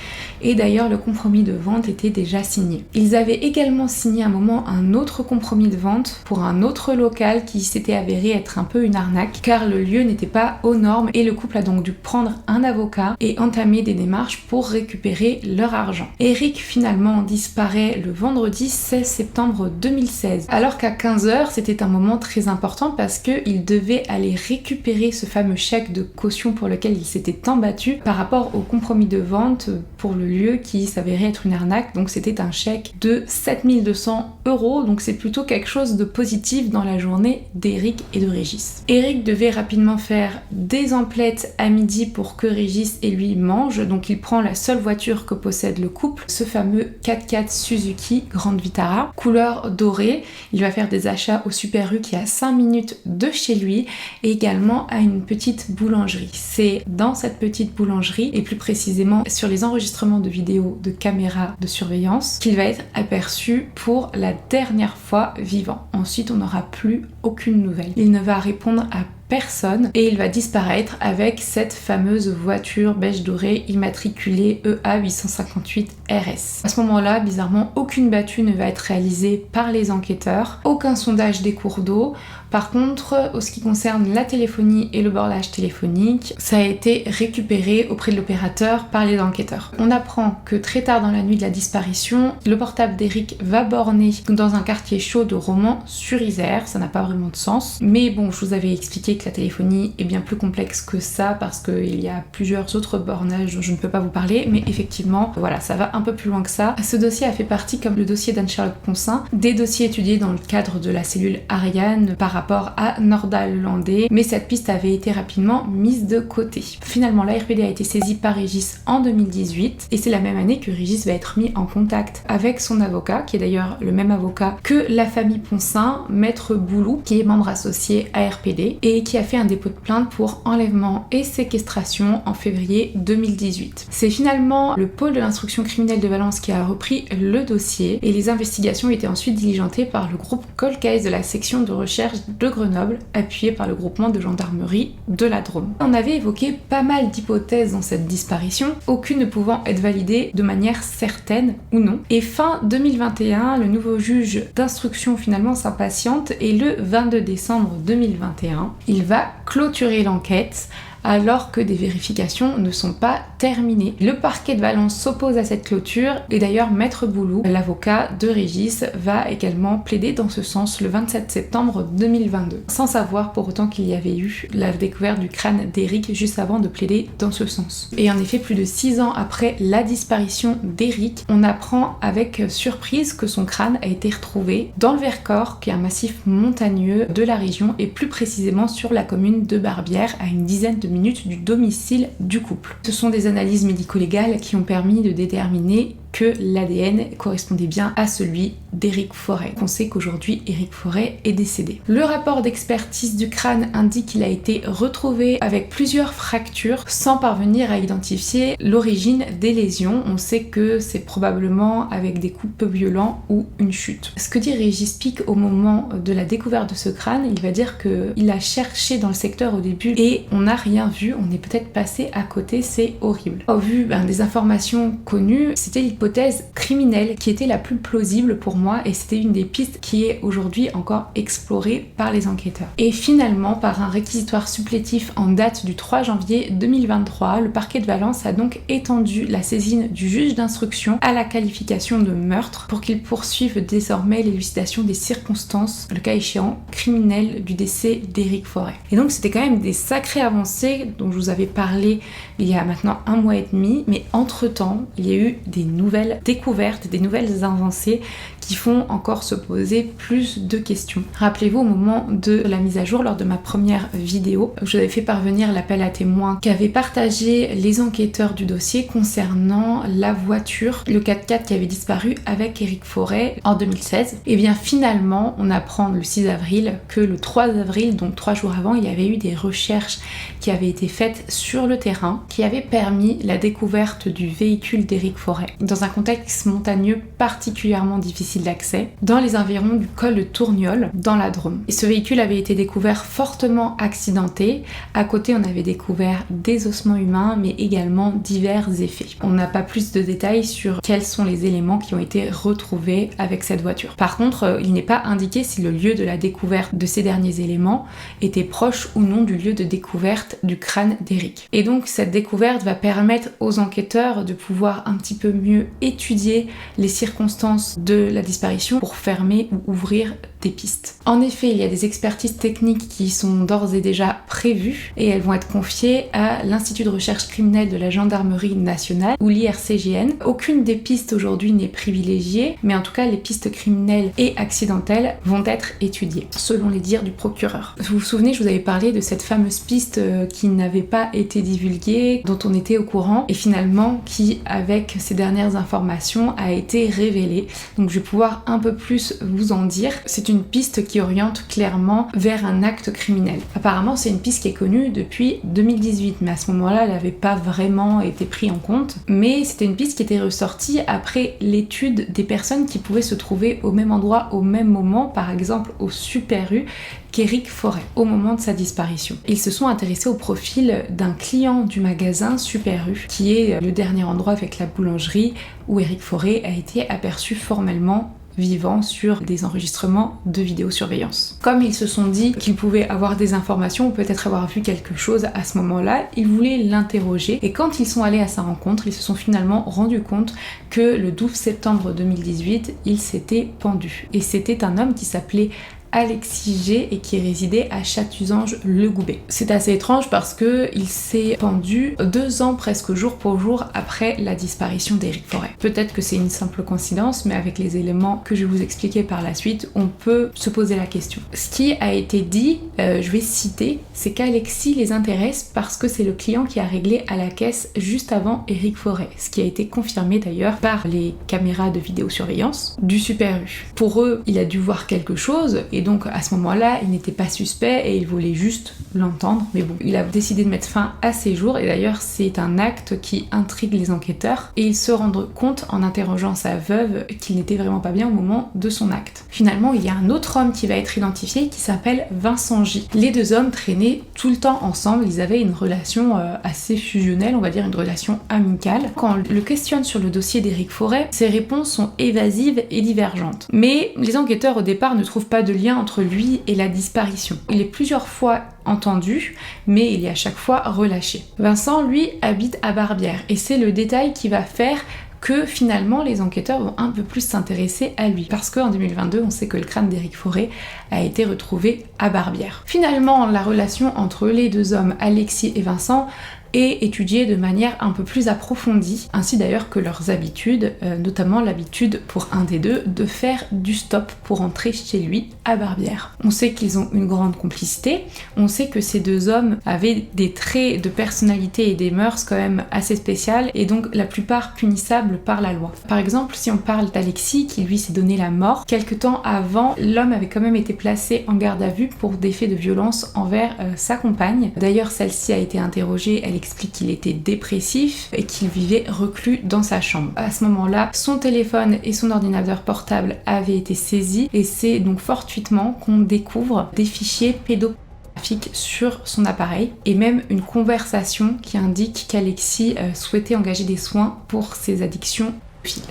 Speaker 1: et d'ailleurs le compromis de vente était déjà signé. Ils avaient également signé à un moment un autre compromis de vente pour un autre local qui s'était avéré être un peu une arnaque car le lieu n'était pas aux normes et le couple a donc dû prendre un avocat et entamer des démarches pour récupérer leur argent. Éric finalement disparaît le vendredi 16 septembre 2016. Alors qu'à 15h, c'était un moment très important parce qu'il devait aller récupérer ce fameux chèque de caution pour lequel il s'était tant battu par rapport au compromis de vente pour le lieu qui s'avérait être une arnaque. Donc c'était un chèque de 7200 €, donc c'est plutôt quelque chose de positif dans la journée d'Eric et de Régis. Eric devait rapidement faire des emplettes à midi pour que Régis et lui mangent, donc il prend la seule voiture que possède le couple, ce fameux 4x4 Suzuki Grand Vitara, couleur dorée. Il va faire des achats au Super U qui est à 5 minutes de chez lui et également à une petite boulangerie. C'est dans cette petite boulangerie et plus précisément sur les enregistrements de vidéos de caméras de surveillance qu'il va être aperçu pour la dernière fois vivant. Ensuite, on n'aura plus aucune nouvelle. Il ne va répondre à personne et il va disparaître avec cette fameuse voiture beige dorée immatriculée EA 858 RS. À ce moment-là, bizarrement, aucune battue ne va être réalisée par les enquêteurs, aucun sondage des cours d'eau. Par contre, en ce qui concerne la téléphonie et le borlage téléphonique, ça a été récupéré auprès de l'opérateur par les enquêteurs. On apprend que très tard dans la nuit de la disparition, le portable d'Eric va borner dans un quartier chaud de Romans-sur-Isère. Ça n'a pas vraiment de sens. Mais bon, je vous avais expliqué que la téléphonie est bien plus complexe que ça parce qu'il y a plusieurs autres bornages dont je ne peux pas vous parler. Mais effectivement, voilà, ça va un peu plus loin que ça. Ce dossier a fait partie, comme le dossier d'Anne-Charlotte Poncin, des dossiers étudiés dans le cadre de la cellule Ariane par rapport à Nordal-Landais, mais cette piste avait été rapidement mise de côté. Finalement, la RPD a été saisie par Régis en 2018 et c'est la même année que Régis va être mis en contact avec son avocat, qui est d'ailleurs le même avocat que la famille Poncin, Maître Boulou, qui est membre associé à RPD et qui a fait un dépôt de plainte pour enlèvement et séquestration en février 2018. C'est finalement le pôle de l'instruction criminelle de Valence qui a repris le dossier et les investigations étaient ensuite diligentées par le groupe Cold Case de la section de recherche de Grenoble, appuyé par le groupement de gendarmerie de la Drôme. On avait évoqué pas mal d'hypothèses dans cette disparition, aucune ne pouvant être validée de manière certaine ou non. Et fin 2021, le nouveau juge d'instruction finalement s'impatiente et le 22 décembre 2021, il va clôturer l'enquête alors que des vérifications ne sont pas terminées. Le parquet de Valence s'oppose à cette clôture et d'ailleurs Maître Boulou, l'avocat de Régis, va également plaider dans ce sens le 27 septembre 2022, sans savoir pour autant qu'il y avait eu la découverte du crâne d'Eric juste avant de plaider dans ce sens. Et en effet, plus de 6 ans après la disparition d'Eric, on apprend avec surprise que son crâne a été retrouvé dans le Vercors, qui est un massif montagneux de la région et plus précisément sur la commune de Barbière, à une dizaine de minutes du domicile du couple. Ce sont des analyses médico-légales qui ont permis de déterminer que l'ADN correspondait bien à celui d'Eric Forêt. On sait qu'aujourd'hui, Eric Forêt est décédé. Le rapport d'expertise du crâne indique qu'il a été retrouvé avec plusieurs fractures sans parvenir à identifier l'origine des lésions. On sait que c'est probablement avec des coups peu violents ou une chute. Ce que dit Régis Pic au moment de la découverte de ce crâne, il va dire qu'il a cherché dans le secteur au début et on n'a rien vu, on est peut-être passé à côté, c'est horrible. Au vu des informations connues, c'était l'hypothèse criminelle qui était la plus plausible pour moi et c'était une des pistes qui est aujourd'hui encore explorée par les enquêteurs. Et finalement, par un réquisitoire supplétif en date du 3 janvier 2023, le parquet de Valence a donc étendu la saisine du juge d'instruction à la qualification de meurtre pour qu'il poursuive désormais l'élucidation des circonstances, le cas échéant, criminelles du décès d'Eric Forêt. Et donc c'était quand même des sacrées avancées dont je vous avais parlé il y a maintenant 1 mois et demi, mais entre-temps, il y a eu des nouvelles découvertes, des nouvelles avancées qui font encore se poser plus de questions. Rappelez-vous, au moment de la mise à jour, lors de ma première vidéo, je vous avais fait parvenir l'appel à témoins qu'avaient partagé les enquêteurs du dossier concernant la voiture, le 4x4 qui avait disparu avec Eric Forêt en 2016. Et bien finalement, on apprend le 6 avril que le 3 avril, donc 3 jours avant, il y avait eu des recherches qui avaient été faites sur le terrain, qui avaient permis la découverte du véhicule d'Eric Forêt dans un contexte montagneux particulièrement difficile d'accès, dans les environs du col de Tourniol, dans la Drôme. Et ce véhicule avait été découvert fortement accidenté. À côté, on avait découvert des ossements humains, mais également divers effets. On n'a pas plus de détails sur quels sont les éléments qui ont été retrouvés avec cette voiture. Par contre, il n'est pas indiqué si le lieu de la découverte de ces derniers éléments était proche ou non du lieu de découverte du crâne d'Eric. Et donc, cette découverte va permettre aux enquêteurs de pouvoir un petit peu mieux étudier les circonstances de la disparition pour fermer ou ouvrir des pistes. En effet, il y a des expertises techniques qui sont d'ores et déjà prévues et elles vont être confiées à l'Institut de recherche criminelle de la Gendarmerie nationale ou l'IRCGN. Aucune des pistes aujourd'hui n'est privilégiée, mais en tout cas les pistes criminelles et accidentelles vont être étudiées, selon les dires du procureur. Vous vous souvenez, je vous avais parlé de cette fameuse piste qui n'avait pas été divulguée, dont on était au courant, et finalement qui, avec ces dernières informations, a été révélée. Donc je vais pouvoir un peu plus vous en dire. C'est une piste qui oriente clairement vers un acte criminel. Apparemment, c'est une piste qui est connue depuis 2018, mais à ce moment-là, elle n'avait pas vraiment été prise en compte. Mais c'était une piste qui était ressortie après l'étude des personnes qui pouvaient se trouver au même endroit au même moment, par exemple au Super U, qu'Éric Forêt au moment de sa disparition. Ils se sont intéressés au profil d'un client du magasin Super U, qui est le dernier endroit avec la boulangerie où Éric Forêt a été aperçu formellement vivant sur des enregistrements de vidéosurveillance. Comme ils se sont dit qu'ils pouvaient avoir des informations ou peut-être avoir vu quelque chose à ce moment-là, ils voulaient l'interroger et quand ils sont allés à sa rencontre, ils se sont finalement rendus compte que le 12 septembre 2018, il s'était pendu. Et c'était un homme qui s'appelait Alexis G et qui résidait à Chatuzange-le-Goubet. C'est assez étrange parce que il s'est pendu 2 ans presque jour pour jour après la disparition d'Éric Forêt. Peut-être que c'est une simple coïncidence, mais avec les éléments que je vais vous expliquer par la suite, on peut se poser la question. Ce qui a été dit, je vais citer, c'est qu'Alexis les intéresse parce que c'est le client qui a réglé à la caisse juste avant Éric Forêt, ce qui a été confirmé d'ailleurs par les caméras de vidéosurveillance du Super U. Pour eux, il a dû voir quelque chose et donc à ce moment-là, il n'était pas suspect et il voulait juste l'entendre. Mais bon, il a décidé de mettre fin à ses jours et d'ailleurs c'est un acte qui intrigue les enquêteurs et ils se rendent compte en interrogeant sa veuve qu'il n'était vraiment pas bien au moment de son acte. Finalement, il y a un autre homme qui va être identifié qui s'appelle Vincent J. Les 2 hommes traînaient tout le temps ensemble, ils avaient une relation assez fusionnelle, on va dire une relation amicale. Quand on le questionne sur le dossier d'Éric Forêt, ses réponses sont évasives et divergentes. Mais les enquêteurs au départ ne trouvent pas de lien entre lui et la disparition. Il est plusieurs fois entendu, mais il est à chaque fois relâché. Vincent, lui, habite à Barbières, et c'est le détail qui va faire que finalement les enquêteurs vont un peu plus s'intéresser à lui. Parce qu'en 2022, on sait que le crâne d'Éric Forêt a été retrouvé à Barbières. Finalement, la relation entre les 2 hommes, Alexis et Vincent, et étudier de manière un peu plus approfondie, ainsi d'ailleurs que leurs habitudes, notamment l'habitude pour un des deux de faire du stop pour rentrer chez lui à Barbières. On sait qu'ils ont une grande complicité, on sait que ces 2 hommes avaient des traits de personnalité et des mœurs quand même assez spéciales et donc la plupart punissables par la loi. Par exemple, si on parle d'Alexis qui lui s'est donné la mort, quelque temps avant, l'homme avait quand même été placé en garde à vue pour des faits de violence envers sa compagne. D'ailleurs, celle-ci a été interrogée, elle explique qu'il était dépressif et qu'il vivait reclus dans sa chambre. À ce moment-là, son téléphone et son ordinateur portable avaient été saisis et c'est donc fortuitement qu'on découvre des fichiers pédopornographiques sur son appareil et même une conversation qui indique qu'Alexis souhaitait engager des soins pour ses addictions.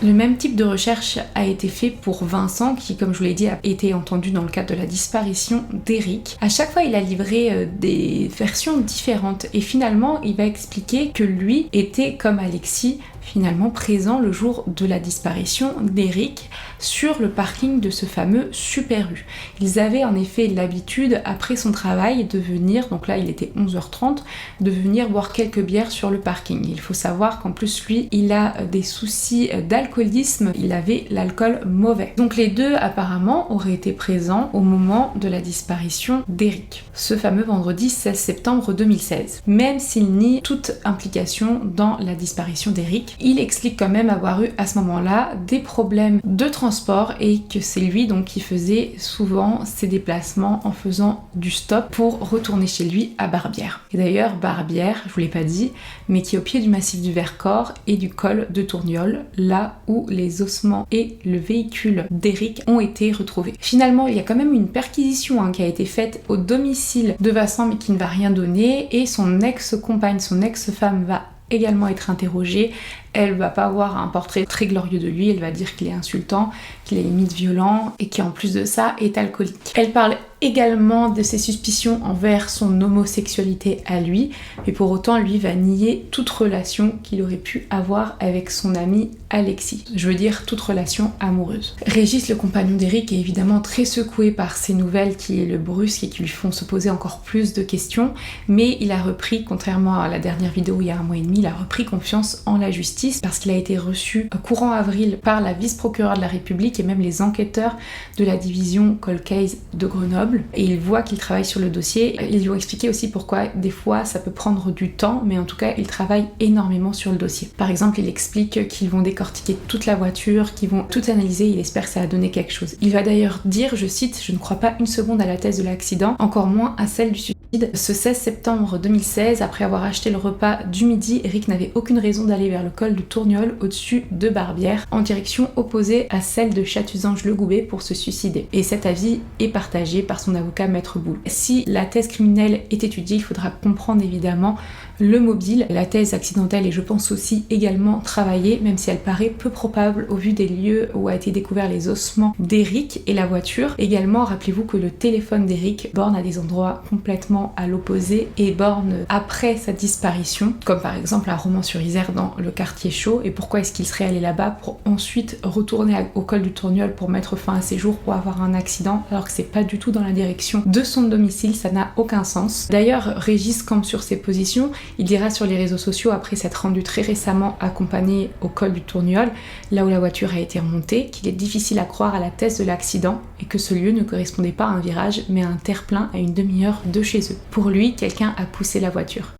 Speaker 1: Le même type de recherche a été fait pour Vincent qui, comme je vous l'ai dit, a été entendu dans le cadre de la disparition d'Éric. À chaque fois, il a livré des versions différentes et finalement, il va expliquer que lui était, comme Alexis, finalement présent le jour de la disparition d'Éric sur le parking de ce fameux Super U. Ils avaient en effet l'habitude, après son travail, de venir, donc là il était 11h30, de venir boire quelques bières sur le parking. Il faut savoir qu'en plus lui, il a des soucis d'alcoolisme, il avait l'alcool mauvais. Donc les 2 apparemment auraient été présents au moment de la disparition d'Éric, ce fameux vendredi 16 septembre 2016. Même s'il nie toute implication dans la disparition d'Éric, il explique quand même avoir eu à ce moment-là des problèmes de transport et que c'est lui donc qui faisait souvent ses déplacements en faisant du stop pour retourner chez lui à Barbières. Et d'ailleurs Barbières, je vous l'ai pas dit, mais qui est au pied du massif du Vercors et du col de Tourniol, là où les ossements et le véhicule d'Éric ont été retrouvés. Finalement, il y a quand même une perquisition qui a été faite au domicile de Vincent mais qui ne va rien donner et son ex-compagne, son ex-femme va également être interrogée. Elle va pas avoir un portrait très glorieux de lui, elle va dire qu'il est insultant, qu'il est limite violent et qui en plus de ça est alcoolique. Elle parle également de ses suspicions envers son homosexualité à lui, mais pour autant lui va nier toute relation qu'il aurait pu avoir avec son ami Alexis. Je veux dire toute relation amoureuse. Régis, le compagnon d'Eric, est évidemment très secoué par ces nouvelles qui le brusquent et qui lui font se poser encore plus de questions, mais il a repris, contrairement à la dernière vidéo il y a 1 mois et demi, il a repris confiance en la justice parce qu'il a été reçu courant avril par la vice-procureure de la République et même les enquêteurs de la division Cold Case de Grenoble. Et il voit qu'il travaille sur le dossier. Ils lui ont expliqué aussi pourquoi des fois ça peut prendre du temps, mais en tout cas il travaille énormément sur le dossier. Par exemple, il explique qu'ils vont décortiquer toute la voiture, qu'ils vont tout analyser, il espère que ça a donné quelque chose. Il va d'ailleurs dire, je cite, « Je ne crois pas une seconde à la thèse de l'accident, encore moins à celle du suicide. Ce 16 septembre 2016, après avoir acheté le repas du midi, Eric n'avait aucune raison d'aller vers le col du Tourniol au-dessus de Barbière, en direction opposée à celle de Chatuzange-le-Goubet pour se suicider. Et cet avis est partagé par son avocat Maître Boule. Si la thèse criminelle est étudiée, il faudra comprendre évidemment le mobile. La thèse accidentelle est, je pense aussi, également travaillée, même si elle paraît peu probable au vu des lieux où a été découvert les ossements d'Eric et la voiture. Également, rappelez-vous que le téléphone d'Eric borne à des endroits complètement à l'opposé et borne après sa disparition, comme par exemple à Romans-sur-Isère dans le quartier chaud. Et pourquoi est-ce qu'il serait allé là-bas pour ensuite retourner au col du Tourniol pour mettre fin à ses jours, pour avoir un accident, alors que c'est pas du tout dans la direction de son domicile, ça n'a aucun sens. D'ailleurs, Régis campe sur ses positions. Il dira sur les réseaux sociaux, après s'être rendu très récemment accompagné au col du Tourniol, là où la voiture a été remontée, qu'il est difficile à croire à la thèse de l'accident et que ce lieu ne correspondait pas à un virage mais à un terre-plein à une demi-heure de chez eux. Pour lui, quelqu'un a poussé la voiture.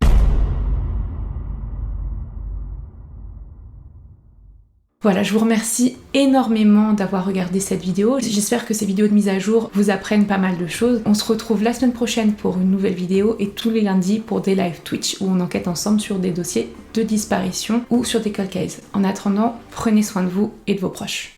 Speaker 1: Voilà, je vous remercie énormément d'avoir regardé cette vidéo. J'espère que ces vidéos de mise à jour vous apprennent pas mal de choses. On se retrouve la semaine prochaine pour une nouvelle vidéo et tous les lundis pour des live Twitch où on enquête ensemble sur des dossiers de disparition ou sur des cold cases. En attendant, prenez soin de vous et de vos proches.